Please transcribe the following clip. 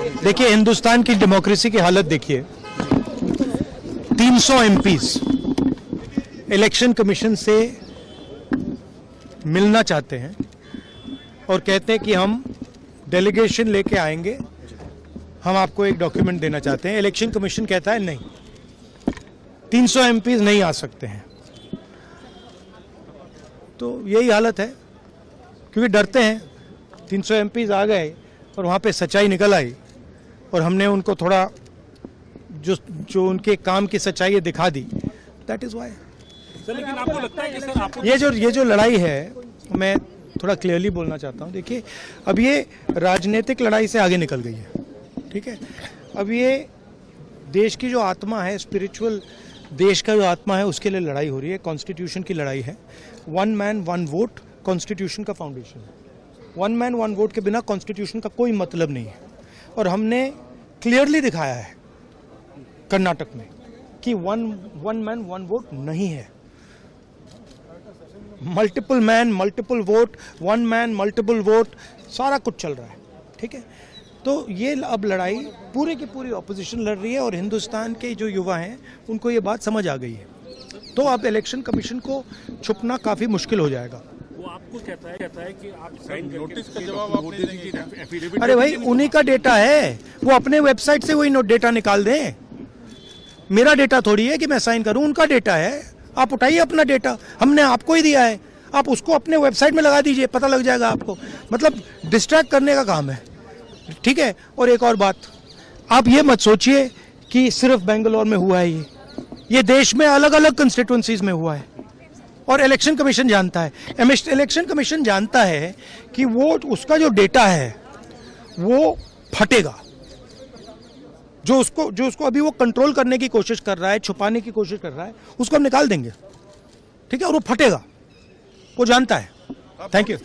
देखिए, हिंदुस्तान की डेमोक्रेसी की हालत देखिए। 300 एमपीज इलेक्शन कमीशन से मिलना चाहते हैं और कहते हैं कि हम डेलीगेशन लेके आएंगे, हम आपको एक डॉक्यूमेंट देना चाहते हैं। इलेक्शन कमीशन कहता है नहीं, 300 एमपीज नहीं आ सकते हैं। तो यही हालत है, क्योंकि डरते हैं। 300 एमपीज आ गए और वहाँ पे सच्चाई निकल आई और हमने उनको थोड़ा जो उनके काम की सच्चाई है दिखा दी। That is why. लेकिन आपको लगता है कि सर आपको ये जो लड़ाई है, मैं थोड़ा क्लियरली बोलना चाहता हूँ। देखिए, अब ये राजनीतिक लड़ाई से आगे निकल गई है, ठीक है। अब ये देश की जो आत्मा है, स्पिरिचुअल देश का जो आत्मा है, उसके लिए लड़ाई हो रही है। कॉन्स्टिट्यूशन की लड़ाई है। 1 मैन 1 वोट कॉन्स्टिट्यूशन का फाउंडेशन है। 1 मैन 1 वोट के बिना कॉन्स्टिट्यूशन का कोई मतलब नहीं है। और हमने क्लियरली दिखाया है कर्नाटक में कि 1 मैन 1 वोट नहीं है। Multiple man multiple vote, 1 man multiple vote, सारा कुछ चल रहा है, ठीक है। तो ये अब लड़ाई पूरे की पूरी ऑपोजिशन लड़ रही है और हिंदुस्तान के जो युवा हैं उनको ये बात समझ आ गई है। तो अब इलेक्शन कमीशन को छुपना काफ़ी मुश्किल हो जाएगा। वो आपको कहता है कि आप साइन नोटिस का जवाब आपने एफिडेविट। अरे भाई, उन्हीं का डेटा है, वो अपने वेबसाइट से वही डेटा निकाल दें। मेरा डेटा थोड़ी है कि मैं साइन करूं, उनका डेटा है। आप उठाइए अपना डेटा, हमने आपको ही दिया है, आप उसको अपने वेबसाइट में लगा दीजिए, पता लग जाएगा आपको। मतलब डिस्ट्रैक्ट करने का काम है, ठीक है। और एक और बात, आप ये मत सोचिए कि सिर्फ बेंगलोर में हुआ है। ये देश में अलग अलग कंस्टिट्यूएंसीज में हुआ है और इलेक्शन कमीशन जानता है। इलेक्शन कमीशन जानता है कि वो उसका जो डेटा है वो फटेगा। जो उसको अभी वो कंट्रोल करने की कोशिश कर रहा है, छुपाने की कोशिश कर रहा है, उसको हम निकाल देंगे, ठीक है। और वो फटेगा, वो जानता है। Thank you.